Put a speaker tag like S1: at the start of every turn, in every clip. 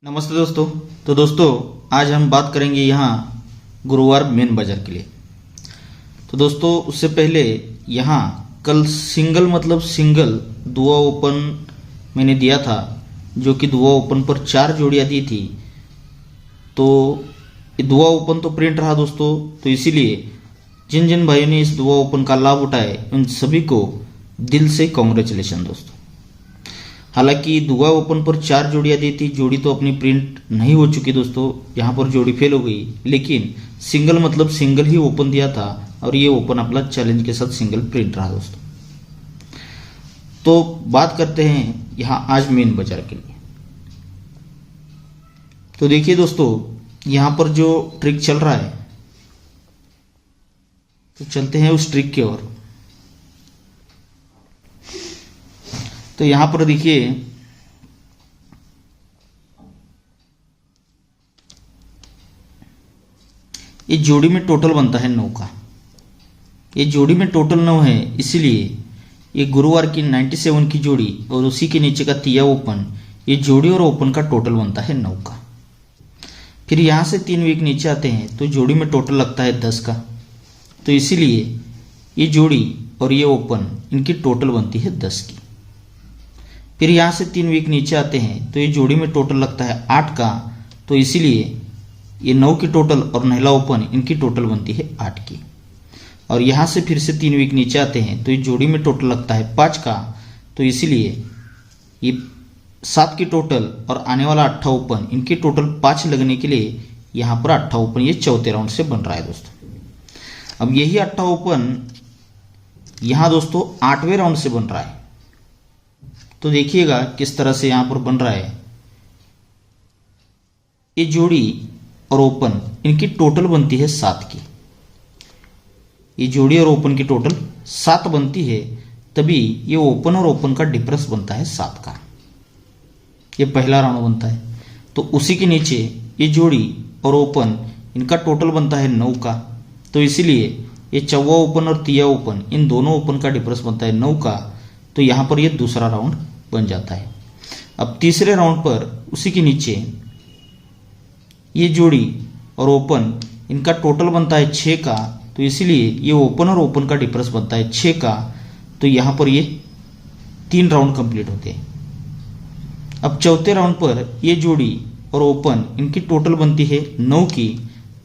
S1: नमस्ते दोस्तों। तो दोस्तों आज हम बात करेंगे यहाँ गुरुवार मेन बाजार के लिए। तो दोस्तों उससे पहले यहाँ कल सिंगल दुआ ओपन मैंने दिया था, जो कि दुआ ओपन पर 4 जोड़ियाँ दी थी। तो दुआ ओपन तो प्रिंट रहा दोस्तों, तो इसीलिए जिन जिन भाइयों ने इस दुआ ओपन का लाभ उठाए उन सभी को दिल से कॉन्ग्रेचुलेशन दोस्तों। हालांकि दुआ ओपन पर 4 जोड़ियां दी थी, जोड़ी तो अपनी प्रिंट नहीं हो चुकी दोस्तों, यहाँ पर जोड़ी फेल हो गई, लेकिन सिंगल ही ओपन दिया था और ये ओपन अपना चैलेंज के साथ सिंगल प्रिंट रहा दोस्तों। तो बात करते हैं यहाँ आज मेन बाजार के लिए। तो देखिए दोस्तों यहाँ पर जो ट्रिक चल रहा है, तो चलते हैं उस ट्रिक की ओर। तो यहां पर देखिए ये जोड़ी में टोटल बनता है 9 का। ये जोड़ी में टोटल 9 है, इसीलिए ये गुरुवार की 97 की जोड़ी और उसी के नीचे का तिया ओपन, ये जोड़ी और ओपन का टोटल बनता है 9 का। फिर यहां से 3 वीक नीचे आते हैं तो जोड़ी में टोटल लगता है 10 का। तो इसीलिए ये जोड़ी और ये ओपन इनकी टोटल बनती है 10 की। फिर यहाँ से 3 वीक नीचे आते हैं तो ये जोड़ी में टोटल लगता है 8 का। तो इसीलिए ये 9 की टोटल और नहला ओपन इनकी टोटल बनती है 8 की। और यहाँ से फिर से 3 वीक नीचे आते हैं तो ये जोड़ी में टोटल लगता है 5 का। तो इसीलिए ये 7 की टोटल और आने वाला 8 ओपन इनकी टोटल 5 लगने के लिए यहाँ पर 8 ओपन ये चौथे राउंड से बन रहा है दोस्तों। अब यही 8 ओपन यहाँ दोस्तों 8वें राउंड से बन रहा है। तो देखिएगा किस तरह से यहां पर बन रहा है। ये जोड़ी और ओपन इनकी टोटल बनती है 7 की। ये जोड़ी और ओपन की टोटल 7 बनती है, तभी ये ओपन और ओपन का डिफरेंस बनता है 7 का। ये पहला राउंड बनता है। तो उसी के नीचे ये जोड़ी और ओपन इनका टोटल बनता है 9 का। तो इसीलिए ये चौवा ओपन और तिया ओपन इन दोनों ओपन का डिफरेंस बनता है 9 का। तो यहां पर ये दूसरा राउंड बन जाता है। अब तीसरे राउंड पर उसी के नीचे ये जोड़ी और ओपन इनका टोटल बनता है 6 का। तो इसीलिए ये ओपन और ओपन का डिफरेंस बनता है 6 का। तो यहां पर ये 3 राउंड कंप्लीट होते हैं। अब चौथे राउंड पर ये जोड़ी और ओपन इनकी टोटल बनती है 9 की।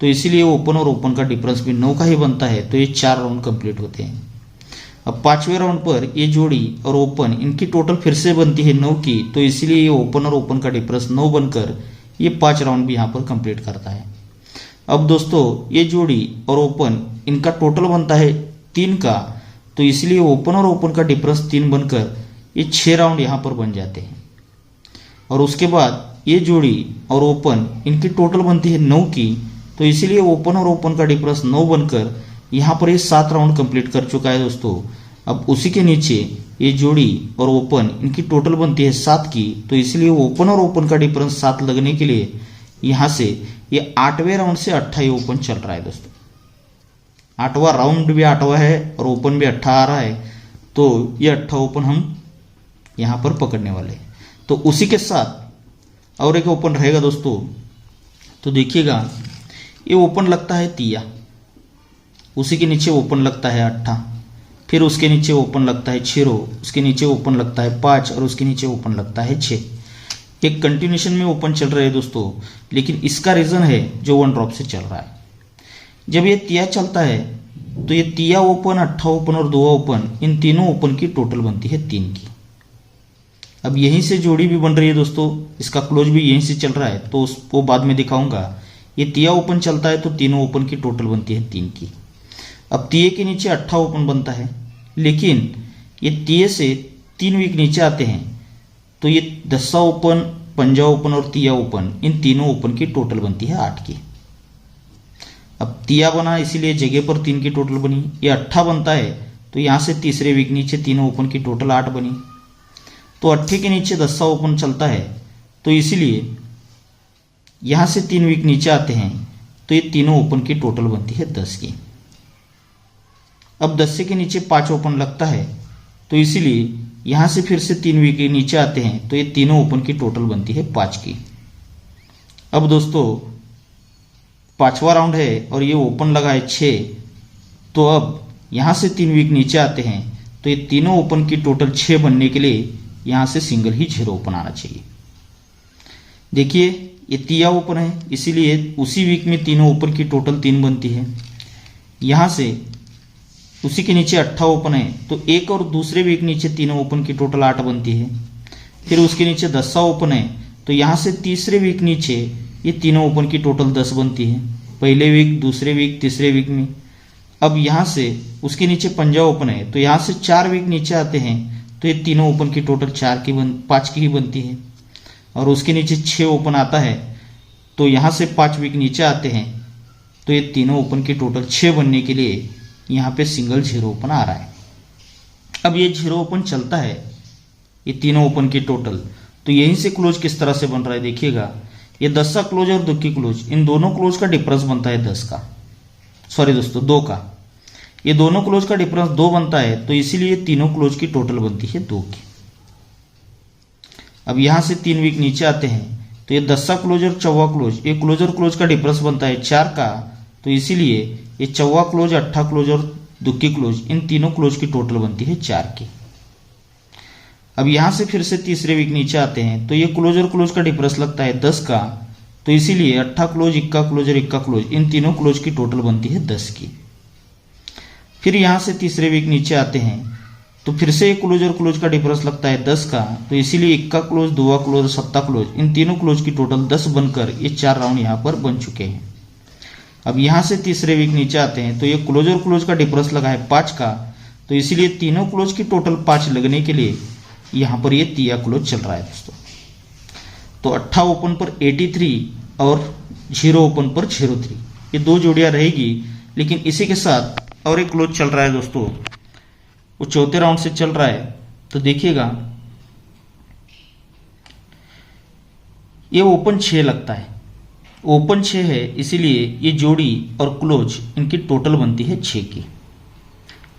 S1: तो इसीलिए ओपन और ओपन का डिफरेंस भी 9 का ही बनता है। तो ये 4 राउंड कंप्लीट होते हैं। अब 5वें राउंड पर ये जोड़ी और ओपन इनकी टोटल फिर से बनती है 9 की। तो इसीलिए ये ओपन और ओपन का डिफरेंस 9 बनकर ये 5 राउंड भी यहाँ पर कंप्लीट करता है। अब दोस्तों ये जोड़ी और ओपन इनका टोटल बनता है 3 का। तो इसलिए ओपन और ओपन का डिफरेंस 3 बनकर ये 6 राउंड यहाँ पर बन जाते हैं। और उसके बाद ये जोड़ी और ओपन इनकी टोटल बनती है 9 की। तो इसीलिए ओपन और ओपन का डिफरेंस 9 बनकर यहाँ पर ये 7 राउंड कंप्लीट कर चुका है दोस्तों। अब उसी के नीचे ये जोड़ी और ओपन इनकी टोटल बनती है 7 की। तो इसलिए ओपन और ओपन का डिफरेंस 7 लगने के लिए यहाँ से ये 8वें राउंड से 8वां ओपन चल रहा है दोस्तों। 8वां राउंड भी 8वां है और ओपन भी 8 आ रहा है। तो ये 8 ओपन हम यहाँ पर पकड़ने वाले हैं। तो उसी के साथ और एक ओपन रहेगा दोस्तों। तो देखिएगा ये ओपन लगता है तिया, उसी के नीचे ओपन लगता है 8, फिर उसके नीचे ओपन लगता है 6, उसके नीचे ओपन लगता है 5 और उसके नीचे ओपन लगता है 6। एक कंटिन्यूएशन में ओपन चल रहे हैं दोस्तों, लेकिन इसका रीजन है जो 1 ड्रॉप से चल रहा है। जब ये तिया चलता है तो ये तिया ओपन, 8 ओपन और 2 ओपन इन तीनों ओपन की टोटल बनती है 3 की। अब यहीं से जोड़ी भी बन रही है दोस्तों, इसका क्लोज भी यहीं से चल रहा है, तो उसको बाद में दिखाऊंगा। ये तिया ओपन चलता है तो तीनों ओपन की टोटल बनती है 3 की। अब तिये के नीचे 8 ओपन बनता है, लेकिन ये तिये से 3 वीक नीचे आते हैं तो ये 10 ओपन, 5 ओपन और तिया ओपन इन तीनों ओपन की टोटल बनती है 8 की। अब तिया बना इसीलिए जगह पर 3 की टोटल बनी। ये 8 बनता है तो यहाँ से तीसरे वीक नीचे तीनों ओपन की टोटल 8 बनी। तो 8 के नीचे 10 ओपन चलता है, तो इसीलिए यहाँ से 3 वीक नीचे आते हैं तो ये तीनों ओपन की टोटल बनती है 10 की। अब 10 के नीचे 5 ओपन लगता है, तो इसीलिए यहाँ से फिर से 3 वीक नीचे आते हैं तो ये तीनों ओपन की टोटल बनती है 5 की। अब दोस्तों पांचवा राउंड है और ये ओपन लगा है 6, तो अब यहाँ से 3 वीक नीचे आते हैं, तो ये तीनों ओपन की टोटल 6 बनने के लिए यहाँ से सिंगल ही 0 ओपन आना चाहिए। देखिए ये तिया ओपन है, इसीलिए उसी वीक में तीनों ओपन की टोटल 3 बनती है। यहाँ से उसी के नीचे 8 ओपन है, तो एक और दूसरे वीक नीचे तीनों ओपन की टोटल 8 बनती है। फिर उसके नीचे 10 ओपन है, तो यहाँ से तीसरे वीक नीचे ये तीनों ओपन की टोटल 10 बनती है, पहले वीक, दूसरे वीक, तीसरे वीक में। अब यहाँ से उसके नीचे 5 ओपन है, तो यहाँ से 4 वीक नीचे आते हैं, तो ये तीनों ओपन की टोटल 5 की ही बनती है। और उसके नीचे 6 ओपन आता है, तो यहाँ से 5 वीक नीचे आते हैं, तो ये तीनों ओपन की टोटल 6 बनने के लिए यहाँ पे सिंगल 0 ओपन आ रहा है। अब ये 0 ओपन चलता है, ये तीनों ओपन की टोटल, तो यहीं से क्लोज किस तरह से बन रहा है देखिएगा। ये 10 का क्लोज और 2 की क्लोज, इन दोनों क्लोज का डिफरेंस बनता है 10 का, सॉरी दोस्तों 2 का। ये दोनों क्लोज का डिफरेंस 2 बनता है, तो इसीलिए तीनों क्लोज की टोटल बनती है 2 की। अब यहाँ से 3 वीक नीचे आते हैं, तो ये 10 का क्लोज और 4वां क्लोज, ये क्लोज और क्लोज का डिफरेंस बनता है 4 का, तो इसीलिए ये 4वां क्लोज, 8 क्लोज और 2 की क्लोज, इन तीनों क्लोज की टोटल बनती है 4 की। अब यहाँ से फिर से तीसरे वीक नीचे आते हैं, तो ये क्लोज और क्लोज का डिफरेंस लगता है 10 का, तो इसीलिए 8 क्लोज, 21 क्लोज और 21 क्लोज, इन तीनों क्लोज की टोटल बनती है 10 की। फिर यहाँ से तीसरे वीक नीचे आते हैं, तो फिर से एक क्लोज और क्लोज का डिफरेंस लगता है 10 का, तो इसीलिए 21 क्लोज, 2 क्लोज और 7 क्लोज, इन तीनों क्लोज की टोटल 10 बनकर ये 4 राउंड यहाँ पर बन चुके हैं। अब यहाँ से तीसरे वीक नीचे आते हैं, तो ये क्लोज और क्लोज का डिफरेंस लगा है 5 का, तो इसीलिए तीनों क्लोज की टोटल 5 लगने के लिए यहाँ पर ये तिया क्लोज चल रहा है दोस्तों। तो 8 ओपन पर 83 और 0 ओपन पर 03, ये 2 जोड़ियां रहेगी। लेकिन इसी के साथ और एक क्लोज चल रहा है दोस्तों, वो चौथे राउंड से चल रहा है। तो देखिएगा ये ओपन 6 लगता है, ओपन 6 है, इसीलिए ये जोड़ी और क्लोज इनकी टोटल बनती है 6 की।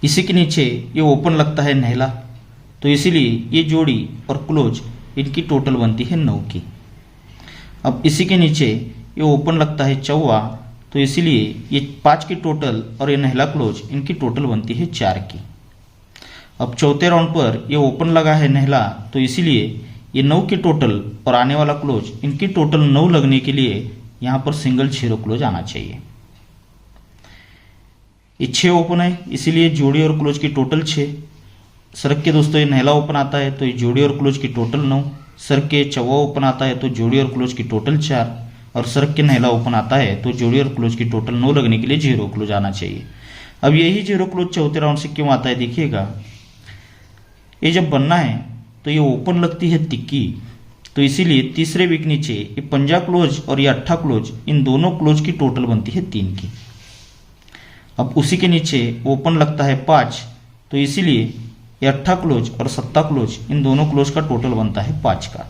S1: इसी के नीचे ये ओपन लगता है नहला, तो इसीलिए ये जोड़ी और क्लोज इनकी टोटल बनती है 9 की। अब इसी के नीचे ये ओपन लगता है 4, तो इसीलिए ये 5 की टोटल और ये नहला क्लोज इनकी टोटल बनती है 4 की। अब चौथे राउंड पर ये ओपन लगा है नहला, तो इसीलिए ये 9 की टोटल और आने वाला क्लोज इनकी टोटल 9 लगने के लिए यहाँ पर सिंगल 0 क्लोज आना चाहिए। ये 6 ओपन है, इसीलिए जोड़ी और क्लोज की टोटल 6। सरक के दोस्तों ये नहला ओपन आता है, तो ये जोड़ी और क्लोज की टोटल 9। सरक के 4 ओपन आता है, तो जोड़ी और क्लोज की टोटल 4। और सरक के नहला ओपन आता है, तो जोड़ी और क्लोज की टोटल 9 लगने के लिए 0 क्लोज आना चाहिए। अब यही 0 क्लोज चौथे राउंड से क्यों आता है देखिएगा। ये जब बनना है तो ये ओपन लगती है तिक्की, तो इसीलिए तीसरे वीक नीचे ये 5 क्लोज और ये 8 क्लोज, इन दोनों क्लोज की टोटल बनती है 3 की। अब उसी के नीचे ओपन लगता है 5, तो इसीलिए ये 8 क्लोज और 7 क्लोज, इन दोनों क्लोज का टोटल बनता है 5 का।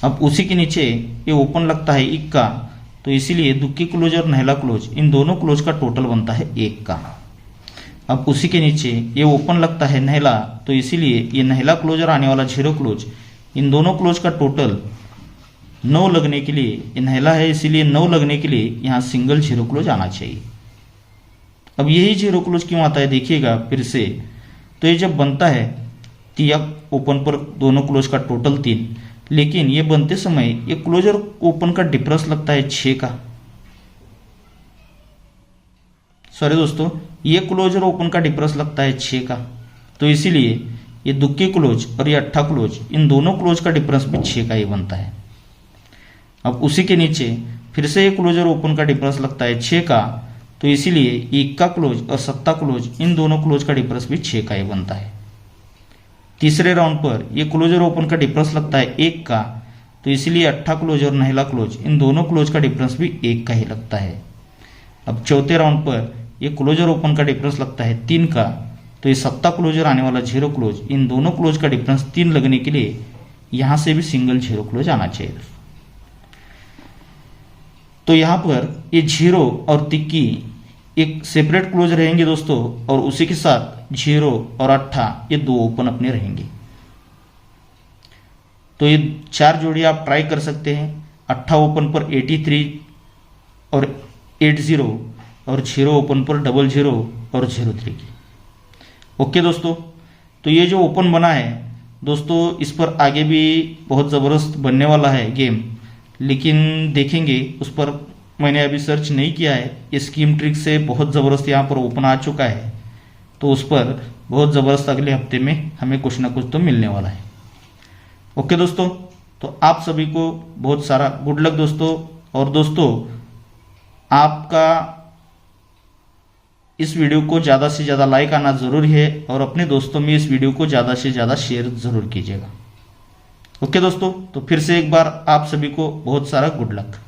S1: अब उसी के नीचे ये ओपन लगता है 1 का, तो इसीलिए दुक्की क्लोज और नहला क्लोज, इन दोनों क्लोज का टोटल बनता है 1 का। अब उसी के नीचे ये ओपन लगता है नहला, तो इसीलिए ये नहला क्लोज और आने वाला 0 क्लोज, इन दोनों क्लोज का टोटल 9 लगने के लिए, ये नहला है इसीलिए 9 लगने के लिए यहाँ सिंगल 0 क्लोज आना चाहिए। अब यही 0 क्लोज क्यों आता है देखिएगा फिर से। तो ये जब बनता है तिया ओपन पर दोनों क्लोज का टोटल 3, लेकिन ये बनते समय ये क्लोज और ओपन का डिफरेंस लगता है 6 का। सॉरी दोस्तों, ये क्लोज और ओपन का डिफरेंस लगता है 6 का, तो इसीलिए ये दुक्की क्लोज और ये 8 क्लोज, इन दोनों क्लोज का डिफरेंस भी 6 का ही बनता है। अब उसी के नीचे फिर से ये क्लोज और ओपन का डिफरेंस लगता है 6 का, तो इसीलिए 1 का क्लोज और 7 क्लोज, इन दोनों क्लोज का डिफरेंस भी 6 का ही बनता है। तीसरे राउंड पर ये क्लोज और ओपन का डिफरेंस लगता है 1 का, तो इसीलिए 8 क्लोज और नहला क्लोज, इन दोनों क्लोज का डिफरेंस भी 1 का ही लगता है। अब चौथे राउंड पर ये क्लोज और ओपन का डिफरेंस लगता है 3 का, तो ये 7 क्लोज और आने वाला 0 क्लोज, इन दोनों क्लोज का डिफरेंस 3 लगने के लिए यहां से भी सिंगल 0 क्लोज आना चाहिए। तो यहां पर ये 0 और तिक्की एक सेपरेट क्लोज रहेंगे दोस्तों, और उसी के साथ 0 और 8 ये 2 ओपन अपने रहेंगे। तो ये 4 जोड़ी आप ट्राई कर सकते हैं। 8 ओपन पर 83 और 80 और 0 ओपन पर 00 और 03 की। ओके दोस्तों, तो ये जो ओपन बना है दोस्तों, इस पर आगे भी बहुत ज़बरदस्त बनने वाला है गेम, लेकिन देखेंगे। उस पर मैंने अभी सर्च नहीं किया है। ये स्कीम ट्रिक से बहुत ज़बरदस्त यहाँ पर ओपन आ चुका है, तो उस पर बहुत ज़बरदस्त अगले हफ्ते में हमें कुछ ना कुछ तो मिलने वाला है। ओके दोस्तों, तो आप सभी को बहुत सारा गुड लक दोस्तों। और दोस्तों, आपका इस वीडियो को ज़्यादा से ज़्यादा लाइक आना ज़रूरी है और अपने दोस्तों में इस वीडियो को ज़्यादा से ज़्यादा शेयर ज़रूर कीजिएगा। ओके दोस्तों, तो फिर से एक बार आप सभी को बहुत सारा गुड लक।